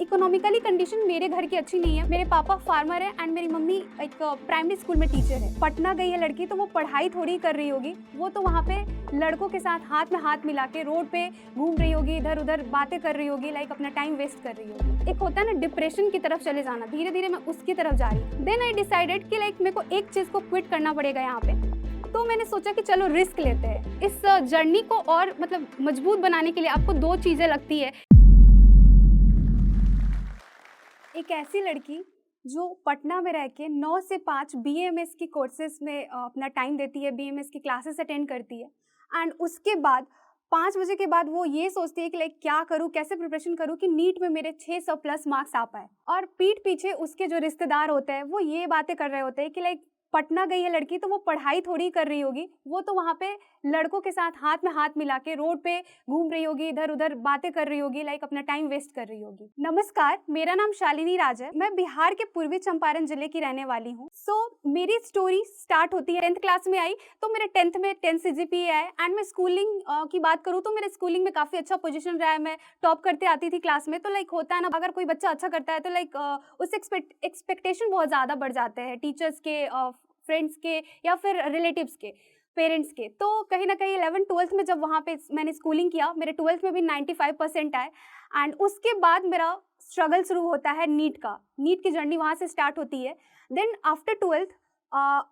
Economically condition मेरे घर की अच्छी नहीं है। मेरे पापा फार्मर है एंड मेरी मम्मी एक प्राइमरी स्कूल में टीचर है। पटना गई है लड़की तो वो पढ़ाई थोड़ी कर रही होगी, वो तो वहाँ पे लड़कों के साथ हाथ में हाथ मिला के रोड पे घूम रही होगी, इधर उधर बातें कर रही होगी, लाइक अपना टाइम वेस्ट कर रही होगी। एक होता है ना डिप्रेशन की तरफ चले जाना, धीरे धीरे मैं उसकी तरफ जा रही। देन आई डिसाइडेड कि लाइक मेरे को एक चीज को क्विट करना पड़ेगा यहाँ पे। तो मैंने सोचा कि चलो रिस्क लेते हैं। इस जर्नी को और मतलब मजबूत बनाने के लिए आपको दो चीजें लगती है। एक ऐसी लड़की जो पटना में रह के 9 से 5 बीएमएस की कोर्सेज में अपना टाइम देती है, बीएमएस की क्लासेस अटेंड करती है एंड उसके बाद 5 बजे के बाद वो ये सोचती है कि लाइक क्या करूँ, कैसे प्रिपरेशन करूँ कि नीट में मेरे 600 प्लस मार्क्स आ पाए। और पीठ पीछे उसके जो रिश्तेदार होते हैं वो ये बातें कर रहे होते हैं कि लाइक पटना गई है लड़की तो वो पढ़ाई थोड़ी कर रही होगी, वो तो वहाँ पे लड़कों के साथ हाथ में हाथ मिला के रोड पे घूम रही होगी, इधर उधर बातें कर रही होगी, लाइक अपना टाइम वेस्ट कर रही होगी। नमस्कार, मेरा नाम शालिनी राज है। मैं बिहार के पूर्वी चंपारण जिले की रहने वाली हूँ। मेरी स्टोरी स्टार्ट होती है 10th क्लास में आई तो मेरे 10th में 10 CGPA है एंड मैं स्कूलिंग की बात करूँ तो मेरे स्कूलिंग में काफी अच्छा पोजीशन रहा है। मैं टॉप करते आती थी क्लास में। तो लाइक होता है ना, अगर कोई बच्चा अच्छा करता है तो लाइक उससे एक्सपेक्टेशन बहुत ज्यादा बढ़ जाते हैं टीचर्स के, फ्रेंड्स के या फिर रिलेटिव्स के, पेरेंट्स के। तो कहीं ना कहीं 11th-12th में जब वहाँ पे मैंने स्कूलिंग किया, मेरे 12th में भी 95% आए एंड उसके बाद मेरा स्ट्रगल शुरू होता है नीट का। नीट की जर्नी वहाँ से स्टार्ट होती है। देन आफ्टर 12th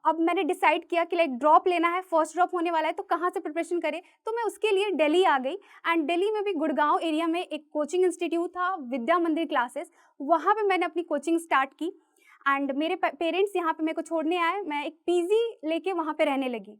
अब मैंने डिसाइड किया कि लाइक ड्रॉप लेना है, फर्स्ट ड्रॉप होने वाला है तो कहाँ से प्रिपरेशन करें। तो मैं उसके लिए दिल्ली आ गई एंड दिल्ली में भी गुड़गांव एरिया में एक कोचिंग इंस्टीट्यूट था, विद्या मंदिर क्लासेस, वहाँ पे मैंने अपनी कोचिंग स्टार्ट की एंड मेरे पेरेंट्स यहाँ पे मेरे को छोड़ने आए। मैं एक पीजी लेके वहाँ पे रहने लगी,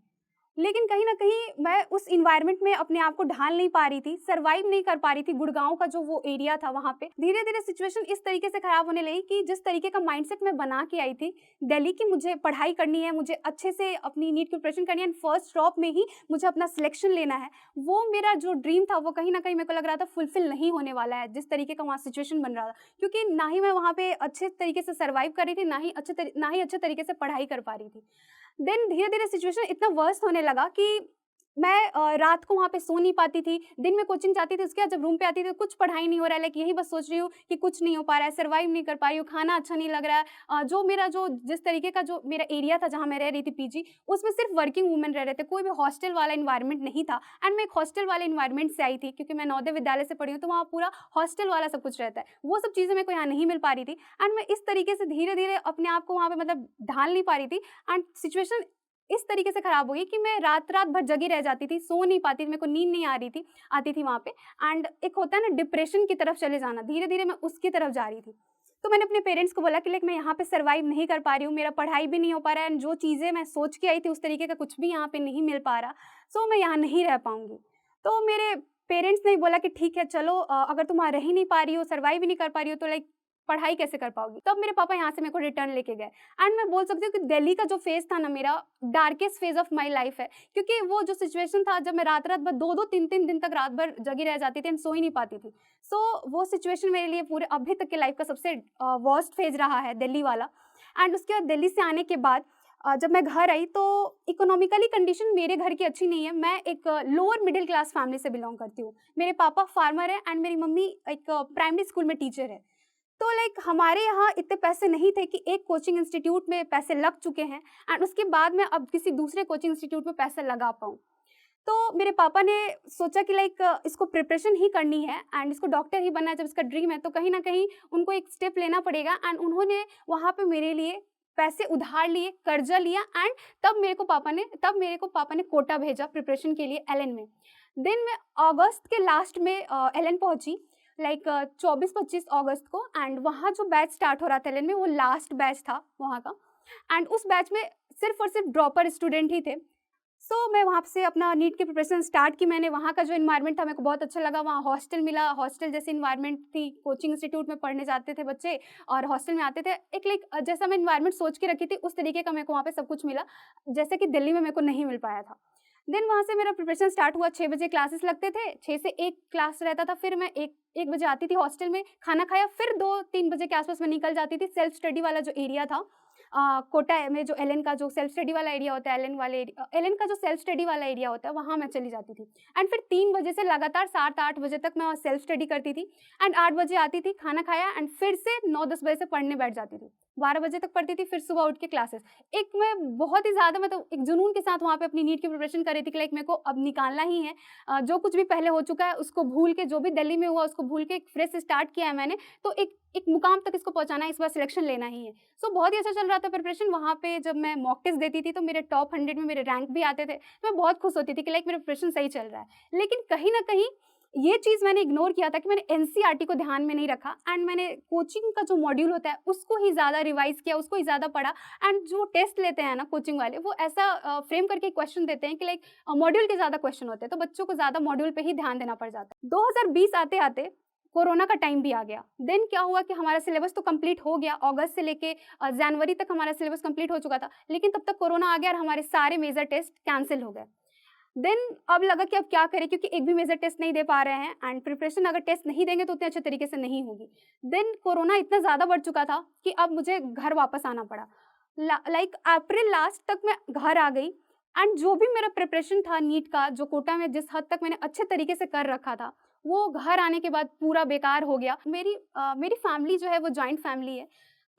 लेकिन कहीं ना कहीं मैं उस इन्वायरमेंट में अपने आप को ढाल नहीं पा रही थी, सरवाइव नहीं कर पा रही थी। गुड़गांव का जो वो एरिया था वहाँ पे धीरे धीरे सिचुएशन इस तरीके से खराब होने लगी कि जिस तरीके का माइंडसेट मैं बना के आई थी दिल्ली की, मुझे पढ़ाई करनी है, मुझे अच्छे से अपनी नीट की प्रिपरेशन करनी है, फर्स्ट ड्रॉप में ही मुझे अपना सिलेक्शन लेना है, वो मेरा जो ड्रीम था वो कहीं ना कहीं मेरे को लग रहा था फुलफिल नहीं होने वाला है जिस तरीके का वहाँ सिचुएशन बन रहा था। क्योंकि ना ही मैं वहाँ पे अच्छे तरीके से सर्वाइव कर रही थी, ना ही अच्छे तरीके से पढ़ाई कर पा रही थी। देन धीरे धीरे सिचुएशन इतना वर्स्ट होने लगा कि मैं रात को वहाँ पे सो नहीं पाती थी। दिन में कोचिंग जाती थी, उसके बाद जब रूम पे आती थी तो कुछ पढ़ाई नहीं हो रहा है, लाइक यही बस सोच रही हूँ कि कुछ नहीं हो पा रहा है, सर्वाइव नहीं कर पा रही हूँ, खाना अच्छा नहीं लग रहा है। जो जिस तरीके का जो मेरा एरिया था जहाँ मैं रह रही थी पीजी, उसमें सिर्फ वर्किंग वूमेन रह रहे थे, कोई भी हॉस्टल वाला इन्वायरमेंट नहीं था। एंड मैं एक हॉस्टल वाले इन्वायरमेंट से आई थी क्योंकि मैं नवोदय विद्यालय से पढ़ी हूँ, तो वहाँ पूरा हॉस्टल वाला सब कुछ रहता है, वो सब चीज़ें मेरे को यहाँ नहीं मिल पा रही थी। एंड मैं इस तरीके से धीरे धीरे अपने आप को वहाँ पे मतलब ढाल नहीं पा रही थी एंड सिचुएशन इस तरीके से खराब हो गई कि मैं रात रात भर जगी रह जाती थी, सो नहीं पाती थी, मेरे को नींद नहीं आ रही थी, आती थी वहाँ पे। एंड एक होता है ना डिप्रेशन की तरफ चले जाना, धीरे धीरे मैं उसकी तरफ जा रही थी। तो मैंने अपने पेरेंट्स को बोला कि लाइक मैं यहाँ पे सर्वाइव नहीं कर पा रही हूँ, मेरा पढ़ाई भी नहीं हो पा रहा है एंड जो चीज़ें मैं सोच के आई थी उस तरीके का कुछ भी यहाँ पे नहीं मिल पा रहा, सो मैं यहाँ नहीं रह पाऊँगी। तो मेरे पेरेंट्स ने बोला कि ठीक है चलो, अगर तुम वहाँ रह ही नहीं पा रही हो, सर्वाइव ही नहीं कर पा रही हो तो लाइक पढ़ाई कैसे कर पाओगी। तब मेरे पापा यहाँ से मेरे को रिटर्न लेके गए एंड मैं बोल सकती हूँ कि दिल्ली का जो फेज था ना, मेरा darkest phase of my life है। क्योंकि वो जो सिचुएशन था जब मैं रात रात भर 2-2 3-3 दिन तक रात भर जगी रह जाती थी एंड सो ही नहीं पाती थी। वो सिचुएशन मेरे लिए पूरे अभी तक के लाइफ का सबसे वर्स्ट फेज रहा है, दिल्ली वाला। एंड उसके बाद दिल्ली से आने के बाद जब मैं घर आई तो इकोनॉमिकली कंडीशन मेरे घर की अच्छी नहीं है। मैं एक लोअर मिडिल क्लास फैमिली से बिलोंग करती हूँ। मेरे पापा फार्मर है एंड मेरी मम्मी एक प्राइमरी स्कूल में टीचर है। तो लाइक हमारे यहाँ इतने पैसे नहीं थे कि एक कोचिंग इंस्टीट्यूट में पैसे लग चुके हैं एंड उसके बाद मैं अब किसी दूसरे कोचिंग इंस्टीट्यूट में पैसे लगा पाऊँ। तो मेरे पापा ने सोचा कि लाइक इसको प्रिपरेशन ही करनी है एंड इसको डॉक्टर ही बनना है, जब इसका ड्रीम है तो कहीं ना कहीं उनको एक स्टेप लेना पड़ेगा। एंड उन्होंने वहाँ पे मेरे लिए पैसे उधार लिए, कर्जा लिया एंड तब मेरे को पापा ने कोटा भेजा प्रिपरेशन के लिए एलएन में। देन मैं अगस्त के लास्ट में एलएन पहुंची, लाइक 24-25 अगस्त को। एंड वहाँ जो बैच स्टार्ट हो रहा था एलएन में, वो लास्ट बैच था वहाँ का एंड उस बैच में सिर्फ और सिर्फ ड्रॉपर स्टूडेंट ही थे। मैं वहाँ से अपना नीट की प्रिपरेशन स्टार्ट की मैंने। वहाँ का जो इन्वायरमेंट था मेरे को बहुत अच्छा लगा, वहाँ हॉस्टल मिला, हॉस्टल जैसे इन्वायरमेंट थी, कोचिंग इंस्टीट्यूट में पढ़ने जाते थे बच्चे और हॉस्टल में आते थे, एक लाइक जैसा मैं इन्वायरमेंट सोच के रखी थी उस तरीके का मेरे को वहाँ पे सब कुछ मिला, जैसे कि दिल्ली में मेरे को नहीं मिल पाया था। देन वहाँ से मेरा प्रिपरेशन स्टार्ट हुआ, 6 बजे क्लासेस लगते थे, 6 से 1 क्लास रहता था, फिर मैं 1 बजे आती थी हॉस्टल में, खाना खाया, फिर 2-3 बजे के आसपास मैं निकल जाती थी सेल्फ स्टडी वाला जो एरिया था कोटा में जो एलन का जो सेल्फ स्टडी वाला एरिया होता है, एलन का जो सेल्फ स्टडी वाला एरिया होता है, वहाँ मैं चली जाती थी। एंड फिर 3 बजे से लगातार 7-8 बजे तक मैं सेल्फ स्टडी करती थी। एंड 8 बजे आती थी, खाना खाया एंड फिर से 9-10 बजे से पढ़ने बैठ जाती थी। 12 बजे तक पढ़ती थी, फिर सुबह उठ के क्लासेस। एक मैं बहुत ही ज़्यादा मतलब एक जुनून के साथ वहाँ पे अपनी नीट की प्रिपरेशन कर रही थी कि लाइक मेरे को अब निकालना ही है। जो कुछ भी पहले हो चुका है उसको भूल के, जो भी दिल्ली में हुआ उसको भूल के एक फ्रेश स्टार्ट किया है मैंने, तो एक मुकाम तक इसको पहुँचाना है, इस बार सिलेक्शन लेना ही है। सो बहुत ही अच्छा चल रहा था प्रिपरेशन। वहाँ पे जब मैं मॉक टेस्ट देती थी तो मेरे टॉप 100 में मेरे रैंक भी आते थे, तो मैं बहुत खुश होती थी कि लाइक मेरा प्रिपरेशन सही चल रहा है। लेकिन कहीं न कहीं ये चीज़ मैंने इग्नोर किया था कि मैंने एनसीईआरटी को ध्यान में नहीं रखा एंड मैंने कोचिंग का जो मॉड्यूल होता है उसको ही ज़्यादा रिवाइज़ किया, उसको ही ज़्यादा पढ़ा। एंड जो टेस्ट लेते हैं ना कोचिंग वाले, वो ऐसा फ्रेम करके क्वेश्चन देते हैं कि लाइक मॉड्यूल के ज़्यादा क्वेश्चन होते हैं, तो बच्चों को ज़्यादा मॉड्यूल पे ही ध्यान देना पड़ जाता है। 2020 आते-आते कोरोना का टाइम भी आ गया। देन क्या हुआ कि हमारा सिलेबस तो कंप्लीट हो गया, अगस्त से लेके जनवरी तक हमारा सिलेबस कंप्लीट हो चुका था, लेकिन तब तक कोरोना आ गया और हमारे सारे मेजर टेस्ट कैंसिल हो गए। देन अब लगा कि अब क्या करें, क्योंकि एक भी मेजर टेस्ट नहीं दे पा रहे हैं एंड प्रिपरेशन अगर टेस्ट नहीं देंगे तो उतने अच्छे तरीके से नहीं होगी। देन कोरोना इतना ज़्यादा बढ़ चुका था कि अब मुझे घर वापस आना पड़ा। लाइक अप्रैल लास्ट तक मैं घर आ गई एंड जो भी मेरा प्रिपरेशन था नीट का, जो कोटा में जिस हद तक मैंने अच्छे तरीके से कर रखा था, वो घर आने के बाद पूरा बेकार हो गया। मेरी फैमिली जो है वो जॉइंट फैमिली है,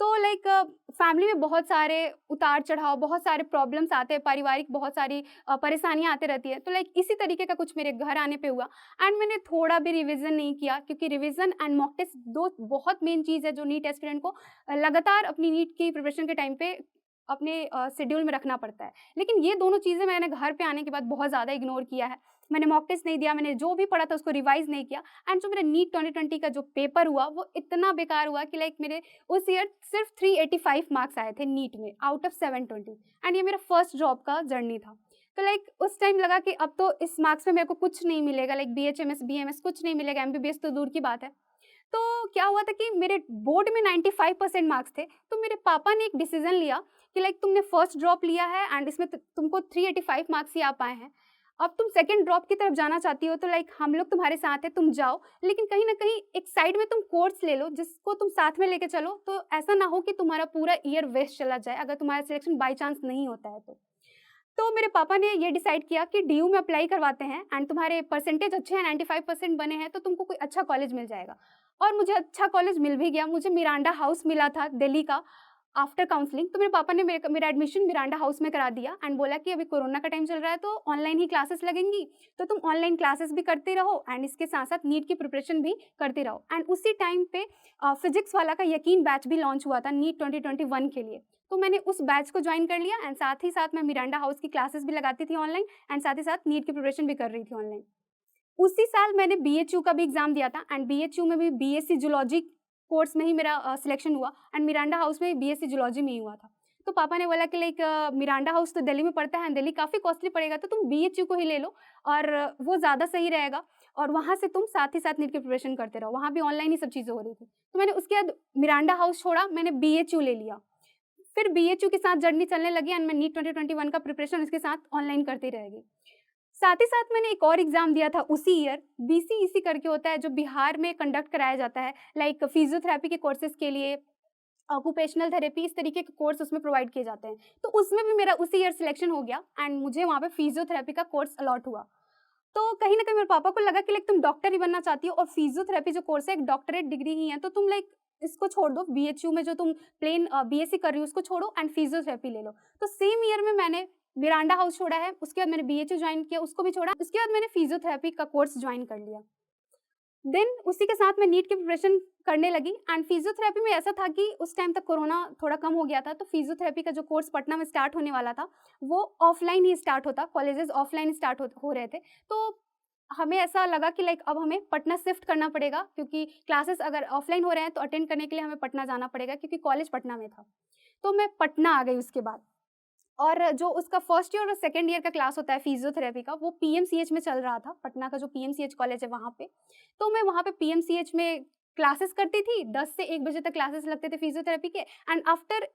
तो लाइक फैमिली में बहुत सारे उतार-चढ़ाव, बहुत सारे प्रॉब्लम्स आते हैं, पारिवारिक बहुत सारी परेशानियाँ आती रहती है। तो लाइक इसी तरीके का कुछ मेरे घर आने पे हुआ एंड मैंने थोड़ा भी रिवीजन नहीं किया, क्योंकि रिवीजन एंड मॉक टेस्ट 2 बहुत मेन चीज़ है जो नीट एस्पिरेंट को लगातार अपनी नीट की प्रिपरेशन के टाइम पे अपने शेड्यूल में रखना पड़ता है। लेकिन ये दोनों चीज़ें मैंने घर पे आने के बाद बहुत ज़्यादा इग्नोर किया है। मैंने मॉक टेस्ट नहीं दिया, मैंने जो भी पढ़ा था उसको रिवाइज़ नहीं किया एंड जो मेरा नीट 2020 का जो पेपर हुआ वो इतना बेकार हुआ कि लाइक मेरे उस ईयर सिर्फ 385 मार्क्स आए थे नीट में आउट ऑफ 720 एंड ये मेरा फर्स्ट जॉब का जर्नी था। तो लाइक उस टाइम लगा कि अब तो इस मार्क्स में मेरे को कुछ नहीं मिलेगा, लाइक बीएचएमएस, बीएमएस कुछ नहीं मिलेगा, एमबीबीएस तो दूर की बात है। तो क्या हुआ था कि मेरे बोर्ड में 95% मार्क्स थे, तो मेरे पापा ने एक डिसीजन लिया कि लाइक तुमने फर्स्ट ड्रॉप लिया है एंड इसमें तुमको 385 मार्क्स ही आ पाए हैं। अब तुम सेकंड ड्रॉप की तरफ जाना चाहती हो तो लाइक हम लोग तुम्हारे साथ हैं, तुम जाओ, लेकिन कहीं न कहीं एक साइड में तुम कोर्स ले लो जिसको तुम साथ में लेके चलो, तो ऐसा ना हो कि तुम्हारा पूरा ईयर वेस्ट चला जाए अगर तुम्हारा सिलेक्शन बाय चांस नहीं होता है तो। तो मेरे पापा ने ये डिसाइड किया कि डीयू में अप्लाई करवाते हैं एंड तुम्हारे परसेंटेज अच्छे हैं, 95% बने हैं, तो तुमको कोई अच्छा कॉलेज मिल जाएगा। और मुझे अच्छा कॉलेज मिल भी गया, मुझे मिरांडा हाउस मिला था दिल्ली का आफ्टर काउंसलिंग। तो मेरे पापा ने मेरा एडमिशन मिरांडा हाउस में करा दिया एंड बोला कि अभी कोरोना का टाइम चल रहा है तो ऑनलाइन ही क्लासेस लगेंगी, तो तुम ऑनलाइन क्लासेस भी करते रहो एंड इसके साथ साथ नीट की प्रिपरेशन भी करते रहो। एंड उसी टाइम पे फिजिक्स वाला का यकीन बैच भी लॉन्च हुआ था नीट 2021 के लिए, तो मैंने उस बैच को ज्वाइन कर लिया एंड साथ ही साथ मैं मिरांडा हाउस की क्लासेस भी लगाती थी ऑनलाइन एंड साथ ही साथ नीट की प्रिपरेशन भी कर रही थी ऑनलाइन। उसी साल मैंने बीएचयू का भी एग्जाम दिया था एंड बीएचयू में भी बीएससी जूलॉजी कोर्स में ही मेरा सिलेक्शन हुआ एंड मिरांडा हाउस में बीएससी जूलॉजी में ही हुआ था। तो पापा ने बोला कि लाइक मिरांडा हाउस तो दिल्ली में पड़ता है, दिल्ली काफ़ी कॉस्टली पड़ेगा, तो तुम बीएचयू को ही ले लो और वो ज़्यादा सही रहेगा और वहाँ से तुम साथ ही साथ नीट की प्रिपरेशन करते रहो, वहाँ भी ऑनलाइन ही सब चीज़ें हो रही थी। तो मैंने उसके बाद मिरांडा हाउस छोड़ा, मैंने बीएचयू ले लिया। फिर बीएचयू के साथ जर्नी चलने लगी एंड मैं नीट 2021 का प्रिपरेशन उसके साथ ऑनलाइन करती रहेगी। साथ ही साथ मैंने एक और एग्ज़ाम दिया था उसी ईयर, बीसीईसी करके होता है जो बिहार में कंडक्ट कराया जाता है, लाइक फिजियोथेरेपी के कोर्सेज़ के लिए, ऑक्यूपेशनल थेरेपी, इस तरीके के कोर्स उसमें प्रोवाइड किए जाते हैं। तो उसमें भी मेरा उसी ईयर सिलेक्शन हो गया एंड मुझे वहाँ पे फिजियोथेरेपी का कोर्स अलॉट हुआ। तो कहीं न कहीं मेरे पापा को लगा कि लाइक तुम डॉक्टर ही बनना चाहती हो और फिजियोथेरेपी जो कोर्स है एक डॉक्टरेट डिग्री ही है, तो तुम लाइक इसको छोड़ दो, बीएचयू में जो तुम प्लेन बीएससी कर रही हो उसको छोड़ो एंड फिजियोथेरेपी ले लो। तो सेम ईयर में मैंने मिरांडा हाउस छोड़ा है, उसके बाद मैंने बीएचयू जॉइन किया, उसको भी छोड़ा, उसके बाद मैंने फिजियोथेरेपी का कोर्स जॉइन कर लिया। देन उसी के साथ मैं नीट की प्रिपरेशन करने लगी एंड फिजियोथेरेपी में ऐसा था कि उस टाइम तक कोरोना थोड़ा कम हो गया था, तो फिजियोथेरेपी का जो कोर्स पटना में स्टार्ट होने वाला था वो ऑफलाइन ही स्टार्ट होता, कॉलेजेस ऑफलाइन स्टार्ट हो रहे थे। तो हमें ऐसा लगा कि लाइक अब हमें पटना शिफ्ट करना पड़ेगा, क्योंकि क्लासेस अगर ऑफलाइन हो रहे हैं तो अटेंड करने के लिए हमें पटना जाना पड़ेगा, क्योंकि कॉलेज पटना में था। तो मैं पटना आ गई उसके बाद, और जो उसका फर्स्ट ईयर और सेकंड ईयर का क्लास होता है फिजियोथेरेपी का, वो पीएमसीएच में चल रहा था, पटना का जो पीएमसीएच कॉलेज है वहाँ पे। तो मैं वहाँ पे पीएमसीएच में क्लासेस करती थी, 10 से 1 बजे तक क्लासेस लगते थे फिजियोथेरेपी के and after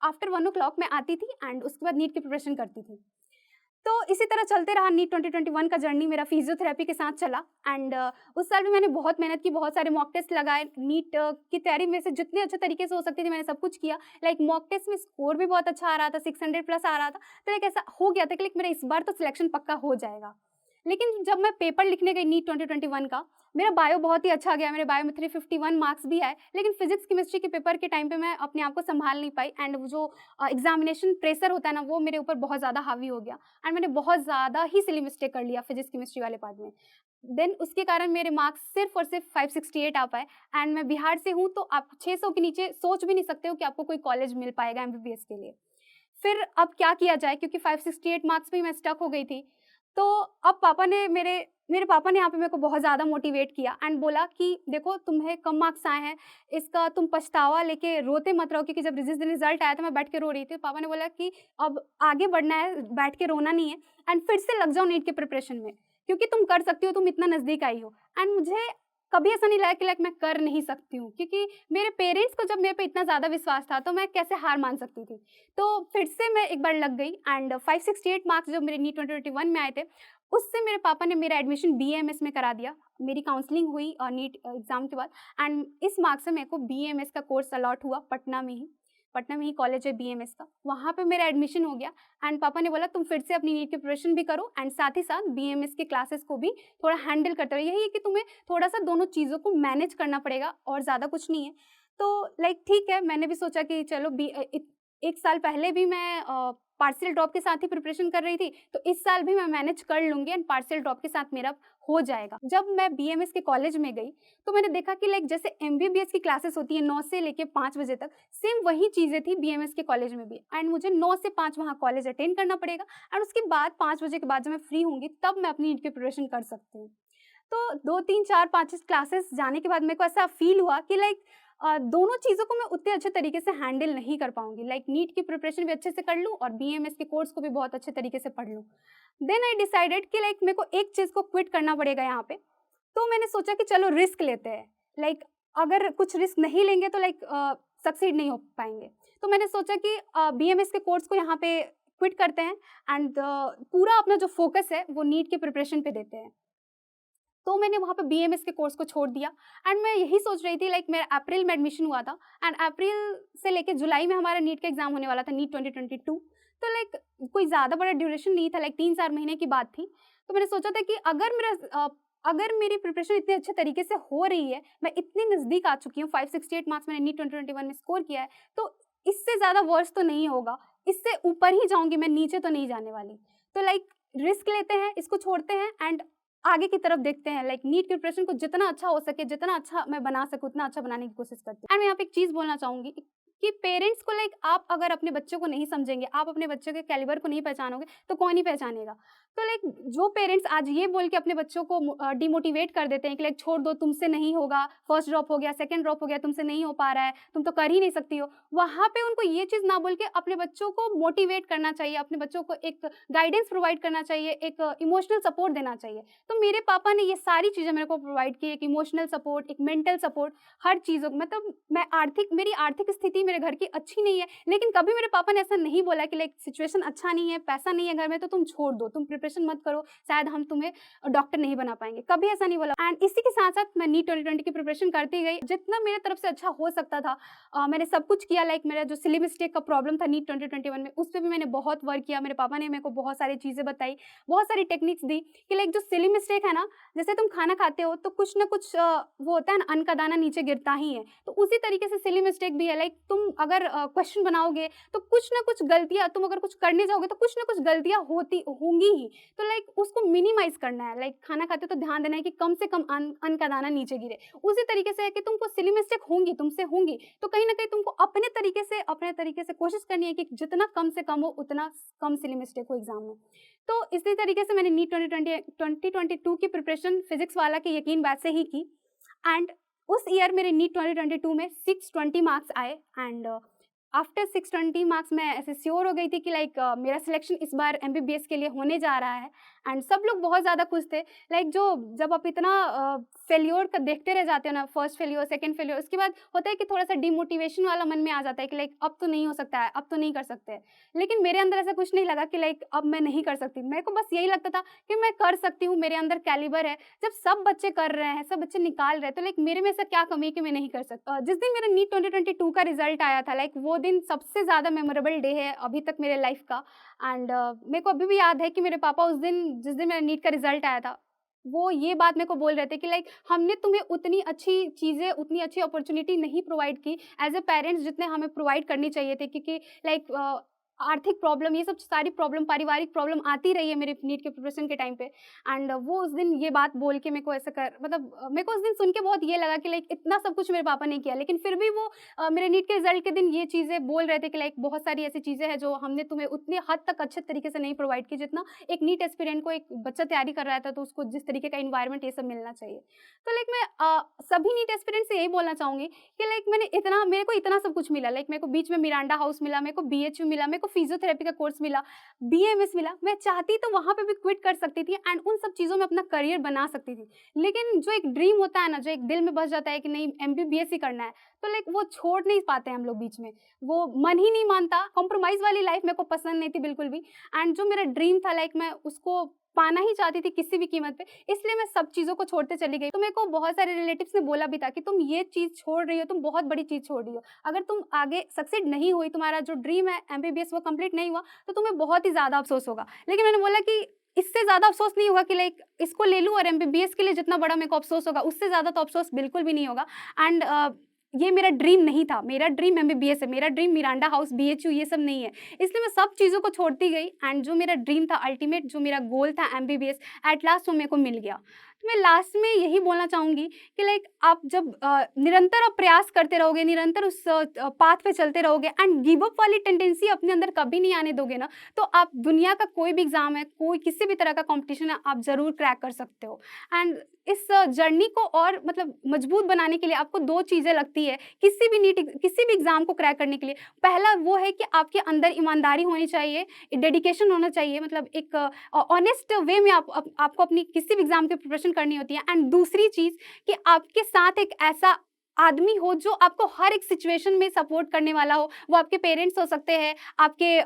after 1 o'clock मैं आती थी एंड उसके बाद नीट की प्रिपरेशन करती थी। तो इसी तरह चलते रहा नीट 2021 का जर्नी मेरा फिजियोथेरेपी के साथ चला। एंड उस साल भी मैंने बहुत मेहनत की, बहुत सारे मॉक टेस्ट लगाए। नीट की तैयारी में से जितने अच्छे तरीके से हो सकती थी मैंने सब कुछ किया। लाइक मॉक टेस्ट में स्कोर भी बहुत अच्छा आ रहा था, 600 प्लस आ रहा था। तो एक ऐसा हो गया था कि लाइक मेरा इस बार तो सिलेक्शन पक्का हो जाएगा। लेकिन जब मैं पेपर लिखने गई नीट 2021 का, मेरा बायो बहुत ही अच्छा गया। मेरे बायो में 351 मार्क्स भी आए। लेकिन फिजिक्स केमिस्ट्री के पेपर के टाइम पे मैं अपने आप को संभाल नहीं पाई। एंड वो जो एग्जामिनेशन प्रेशर होता है ना, वो मेरे ऊपर बहुत ज़्यादा हावी हो गया। एंड मैंने बहुत ज़्यादा ही सिली मिस्टेक कर लिया फिजिक्स केमिस्ट्री वाले पार्ट में। देन उसके कारण मेरे मार्क्स सिर्फ और सिर्फ 568 आ पाए। एंड मैं बिहार से हूँ, तो आप 600 के नीचे सोच भी नहीं सकते हो कि आपको कोई कॉलेज मिल पाएगा एमबीबीएस के लिए। फिर अब क्या किया जाए, क्योंकि 568 मार्क्स पे ही मैं स्टक हो गई थी। तो अब पापा ने मेरे मेरे पापा ने यहाँ पे मेरे को बहुत ज़्यादा मोटिवेट किया एंड बोला कि देखो तुम्हें कम मार्क्स आए हैं, इसका तुम पछतावा लेके रोते मत रहो। क्योंकि जब जिस दिन रिजल्ट आया था मैं बैठ के रो रही थी। पापा ने बोला कि अब आगे बढ़ना है, बैठ के रोना नहीं है, एंड फिर से लग जाओ नीट के प्रिपरेशन में, क्योंकि तुम कर सकती हो, तुम इतना नज़दीक आई हो। एंड मुझे कभी ऐसा नहीं लगा कि लाइक मैं कर नहीं सकती हूँ, क्योंकि मेरे पेरेंट्स को जब मेरे पे इतना ज़्यादा विश्वास था, तो मैं कैसे हार मान सकती थी। तो फिर से मैं एक बार लग गई। एंड 568 मार्क्स जो मेरे नीट 2021 में आए थे, उससे मेरे पापा ने मेरा एडमिशन बीएएमएस में करा दिया। मेरी काउंसलिंग हुई नीट एग्ज़ाम के बाद। एंड इस मार्क्स से मेरे को बीएमएस का कोर्स अलॉट हुआ पटना में ही कॉलेज है बीएमएस का, वहाँ पे मेरा एडमिशन हो गया। एंड पापा ने बोला तुम फिर से अपनी नीट की प्रिपरेशन भी करो एंड साथ ही साथ बीएमएस के क्लासेस को भी थोड़ा हैंडल करते रहो। यही है कि तुम्हें थोड़ा सा दोनों चीज़ों को मैनेज करना पड़ेगा, और ज़्यादा कुछ नहीं है। तो लाइक ठीक है, मैंने भी सोचा कि चलो एक साल पहले भी मैं पार्शियल ड्रॉप के साथ ही प्रिपरेशन कर रही थी, तो इस साल भी मैं मैनेज कर लूँगी एंड पार्शियल ड्रॉप के साथ मेरा हो जाएगा। जब मैं बीएमएस के कॉलेज में गई, तो मैंने देखा कि लाइक जैसे एमबीबीएस की क्लासेस होती है 9 से लेके 5 बजे तक, सेम वही चीज़ें थी बीएमएस के कॉलेज में भी। एंड मुझे 9 से 5 वहाँ कॉलेज अटेंड करना पड़ेगा, एंड उसके बाद 5 बजे के बाद जब मैं फ्री होंगी, तब मैं अपनी नीट की प्रिपरेशन कर सकती हूँ। तो 2, 3, 4, 5 क्लासेस जाने के बाद मेरे को ऐसा फ़ील हुआ कि लाइक दोनों चीज़ों को मैं उतने अच्छे तरीके से हैंडल नहीं कर पाऊँगी। लाइक नीट की प्रिपरेशन भी अच्छे से कर लूँ और बीएमएस के कोर्स को भी बहुत अच्छे तरीके से पढ़ लूँ। देन आई डिसाइडेड कि लाइक मेरे को एक चीज़ को क्विट करना पड़ेगा यहाँ पे। तो मैंने सोचा कि चलो रिस्क लेते हैं। लाइक अगर कुछ रिस्क नहीं लेंगे तो लाइक सक्सीड नहीं हो पाएँगे। तो मैंने सोचा कि बीएमएस के कोर्स को यहाँ पे क्विट करते हैं एंड पूरा अपना जो फ़ोकस है वो नीट के प्रिपरेशन पे देते हैं। तो मैंने वहाँ पे बीएमएस के कोर्स को छोड़ दिया। एंड मैं यही सोच रही थी, लाइक मेरा अप्रैल में एडमिशन हुआ था एंड अप्रैल से लेके जुलाई में हमारा नीट का एग्जाम होने वाला था, नीट 2022। तो लाइक कोई ज़्यादा बड़ा ड्यूरेशन नहीं था, लाइक 3-4 महीने की बात थी। तो मैंने सोचा था कि अगर मेरी प्रिपरेशन इतने अच्छे तरीके से हो रही है, मैं इतनी नज़दीक आ चुकी हूँ, 568 मार्क्स मैंने नीट 2021 में स्कोर किया है, तो इससे ज़्यादा वर्स तो नहीं होगा, इससे ऊपर ही जाऊँगी मैं, नीचे तो नहीं जाने वाली। तो लाइक रिस्क लेते हैं, इसको छोड़ते हैं एंड आगे की तरफ देखते हैं। लाइक नीट की प्रिपरेशन को जितना अच्छा हो सके, जितना अच्छा मैं बना सकूँ, उतना अच्छा बनाने की कोशिश करती हूँ। एंड मैं यहाँ पे एक चीज़ बोलना चाहूँगी कि पेरेंट्स को लाइक आप अगर अपने बच्चों को नहीं समझेंगे, आप अपने बच्चों के कैलिबर को नहीं पहचानोगे, तो कौन ही पहचानेगा। तो लाइक जो पेरेंट्स आज ये बोल के अपने बच्चों को डिमोटिवेट कर देते हैं कि लाइक छोड़ दो, तुमसे नहीं होगा, फर्स्ट ड्रॉप हो गया, सेकंड ड्रॉप हो गया, तुमसे नहीं हो पा रहा है, तुम तो कर ही नहीं सकती हो, वहाँ पे उनको ये चीज़ ना बोल के अपने बच्चों को मोटिवेट करना चाहिए, अपने बच्चों को एक गाइडेंस प्रोवाइड करना चाहिए, एक इमोशनल सपोर्ट देना चाहिए। तो मेरे पापा ने ये सारी चीज़ें मेरे को प्रोवाइड की, एक इमोशनल सपोर्ट, एक मेंटल सपोर्ट, हर चीज़ों को। मतलब मेरी आर्थिक स्थिति मेरे घर की अच्छी नहीं है, लेकिन कभी मेरे पापा ने ऐसा नहीं बोला कि लाइक सिचुएशन अच्छा नहीं है, पैसा नहीं है घर में, तो तुम छोड़ दो, तुम प्रिपरेशन मत करो, शायद हम तुम्हें डॉक्टर नहीं बना पाएंगे, कभी ऐसा नहीं बोला। एंड इसी के साथ साथ मैं नीट 2020 की प्रिपरेशन करती गई, जितना मेरे तरफ से अच्छा हो सकता था मैंने सब कुछ किया। लाइक मेरा जो सिली मिस्टेक का प्रॉब्लम था नीट 2021 में, उस पर भी मैंने बहुत वर्क किया। मेरे पापा ने मेरे को बहुत सारी चीज़ें बताई, बहुत सारी टेक्निक्स दी कि लाइक जो सिली मिस्टेक है ना, जैसे तुम खाना खाते हो तो कुछ ना कुछ वो होता है ना, अन्न का दाना नीचे गिरता ही है, तो उसी तरीके से सिली मिस्टेक भी है। लाइक तुम अगर क्वेश्चन बनाओगे तो कुछ ना कुछ गलतियां, तुम अगर कुछ करने जाओगे तो कुछ ना कुछ गलतियां होती होंगी ही। तो लाइक उसको मिनिमाइज करना है। लाइक खाना खाते तो ध्यान देना है कि कम से कम अन्न का दाना नीचे गिरे। उसी तरीके से है कि तुमको सिली मिस्टेक होंगी, तुमसे होंगी, तो कहीं ना कहीं तुमको अपने तरीके से कोशिश करनी है कि जितना कम से कम हो, उतना कम सिली मिस्टेक हो एग्जाम में। तो इसी तरीके से मैंने नीट 2022 की प्रिपरेशन फिजिक्स वाला के यकीन बैच से ही की। एंड उस ईयर मेरे नीट 2022 में 620 मार्क्स आए। एंड आफ्टर 620 मार्क्स मैं ऐसे श्योर हो गई थी कि लाइक मेरा सिलेक्शन इस बार एमबीबीएस के लिए होने जा रहा है। एंड सब लोग बहुत ज़्यादा खुश थे। लाइक जो जब आप इतना फेल्योर का देखते रह जाते हो ना, फर्स्ट फेल्योर, सेकंड फेल्योर, उसके बाद होता है कि थोड़ा सा डिमोटिवेशन वाला मन में आ जाता है कि लाइक अब तो नहीं हो सकता है, अब तो नहीं कर सकते। लेकिन मेरे अंदर ऐसा कुछ नहीं लगा कि लाइक अब मैं नहीं कर सकती। मेरे को बस यही लगता था कि मैं कर सकती हूँ, मेरे अंदर कैलिबर है। जब सब बच्चे कर रहे हैं, सब बच्चे निकाल रहे हैं, तो लाइक मेरे में ऐसा क्या कमी है कि मैं नहीं कर सकती। जिस दिन मेरा नीट 2022 का रिजल्ट आया था, लाइक वो दिन सबसे ज़्यादा मेमोरेबल डे है अभी तक मेरे लाइफ का। एंड मेरे को अभी भी याद है कि मेरे पापा उस दिन, जिस दिन मेरा नीट का रिजल्ट आया था, वो ये बात मेरे को बोल रहे थे कि लाइक हमने तुम्हें उतनी अच्छी चीज़ें, उतनी अच्छी अपॉर्चुनिटी नहीं प्रोवाइड की एज ए पेरेंट्स जितने हमें प्रोवाइड करनी चाहिए थे, क्योंकि लाइक आर्थिक प्रॉब्लम, ये सब सारी प्रॉब्लम, पारिवारिक प्रॉब्लम आती रही है मेरे नीट के प्रिपरेशन के टाइम पे। एंड वो उस दिन ये बात बोल के मेरे को ऐसा कर, मतलब मेरे को उस दिन सुन के बहुत ये लगा कि लाइक इतना सब कुछ मेरे पापा ने किया, लेकिन फिर भी वो मेरे नीट के रिजल्ट के दिन ये चीज़ें बोल रहे थे कि लाइक बहुत सारी ऐसी चीज़ें हैं जो हमने तुम्हें उतनी हद तक अच्छे तरीके से नहीं प्रोवाइड की जितना एक नीट एस्पिरेंट को, एक बच्चा तैयारी कर रहा था तो उसको जिस तरीके का इन्वायरमेंट ये सब मिलना चाहिए। तो लाइक मैं सभी नीट एस्पिरेंट से यही बोलना चाहूँगी कि लाइक मेरे को इतना सब कुछ मिला। लाइक मेरे को बीच में मिरांडा हाउस मिला, मेरे को बीएचयू मिला, मेरे को फिजियोथेरेपी का कोर्स मिला, बीएमएस मिला। मैं चाहती तो वहाँ पे भी क्विट कर सकती थी एंड उन सब चीज़ों में अपना करियर बना सकती थी। लेकिन जो एक ड्रीम होता है ना, जो एक दिल में बस जाता है कि नहीं एमबीबीएस ही करना है, तो लाइक वो छोड़ नहीं पाते हैं हम लोग बीच में। वो मन ही नहीं मानता। कॉम्प्रोमाइज़ वाली लाइफ मेरे को पसंद नहीं थी बिल्कुल भी। एंड जो मेरा ड्रीम था, लाइक मैं उसको पाना ही चाहती थी किसी भी कीमत पे, इसलिए मैं सब चीज़ों को छोड़ते चली गई। तो मेरे को बहुत सारे रिलेटिव्स ने बोला भी था कि तुम ये चीज़ छोड़ रही हो, तुम बहुत बड़ी चीज़ छोड़ रही हो। अगर तुम आगे सक्सीड नहीं हुई, तुम्हारा जो ड्रीम है एमबीबीएस वो कंप्लीट नहीं हुआ, तो तुम्हें बहुत ही ज़्यादा अफसोस होगा। लेकिन मैंने बोला कि इससे ज़्यादा अफसोस नहीं होगा कि लाइक इसको ले लूँ, और एमबीबीएस के लिए जितना बड़ा मेरे को अफसोस होगा, उससे ज़्यादा तो अफसोस बिल्कुल भी नहीं होगा। एंड ये मेरा ड्रीम नहीं था। मेरा ड्रीम एमबीबीएस है, मेरा ड्रीम मिरांडा हाउस, बीएचयू ये सब नहीं है। इसलिए मैं सब चीज़ों को छोड़ती गई एंड जो मेरा ड्रीम था, अल्टीमेट जो मेरा गोल था एमबीबीएस, एट लास्ट वो मेरे को मिल गया। तो मैं लास्ट में यही बोलना चाहूँगी कि लाइक आप जब निरंतर आप प्रयास करते रहोगे, निरंतर उस पाथ पे चलते रहोगे एंड गिव अप वाली टेंडेंसी अपने अंदर कभी नहीं आने दोगे ना, तो आप दुनिया का कोई भी एग्ज़ाम है, कोई किसी भी तरह का कॉम्पिटिशन है, आप ज़रूर क्रैक कर सकते हो। एंड इस जर्नी को और मतलब मजबूत बनाने के लिए आपको 2 चीज़ें लगती है किसी भी एग्ज़ाम को क्रैक करने के लिए। पहला वो है कि आपके अंदर ईमानदारी होनी चाहिए, डेडिकेशन होना चाहिए, मतलब एक ऑनेस्ट वे में आपको अपनी किसी भी एग्ज़ाम की प्रिपरेशन करनी होती है। एंड दूसरी चीज़ कि आपके साथ एक ऐसा आदमी हो जो आपको हर एक सिचुएशन में सपोर्ट करने वाला हो। वो आपके पेरेंट्स हो सकते हैं, आपके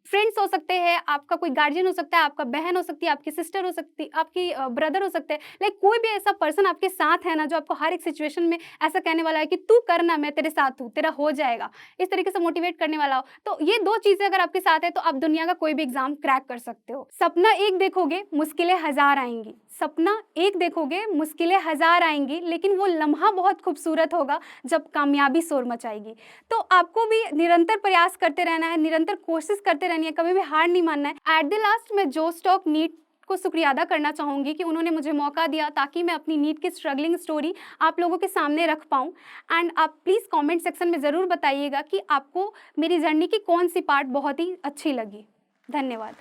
फ्रेंड्स हो सकते हैं, आपका कोई गार्जियन हो सकता है, आपका बहन हो सकती है, आपकी सिस्टर हो सकती है, आपकी ब्रदर हो सकते हैं। लाइक कोई भी ऐसा पर्सन आपके साथ है ना, जो आपको हर एक सिचुएशन में ऐसा कहने वाला है कि तू करना, मैं तेरे साथ हूँ, तेरा हो जाएगा, इस तरीके से मोटिवेट करने वाला हो। तो ये 2 चीज़ें अगर आपके साथ है तो आप दुनिया का कोई भी एग्ज़ाम क्रैक कर सकते हो। सपना एक देखोगे, मुश्किलें हज़ार आएँगी। सपना एक देखोगे, मुश्किलें हज़ार आएँगी, लेकिन वो लम्हा बहुत खूबसूरत होगा जब कामयाबी शोर मचाएगी। तो आपको भी निरंतर प्रयास करते रहना है, निरंतर कोशिश करते रहनी है, कभी भी हार नहीं मानना है। एट द लास्ट मैं जोश टॉक नीट को शुक्रिया अदा करना चाहूँगी कि उन्होंने मुझे मौका दिया ताकि मैं अपनी नीट की स्ट्रगलिंग स्टोरी आप लोगों के सामने रख पाऊँ। एंड आप प्लीज़ कमेंट सेक्शन में ज़रूर बताइएगा कि आपको मेरी जर्नी की कौन सी पार्ट बहुत ही अच्छी लगी। धन्यवाद।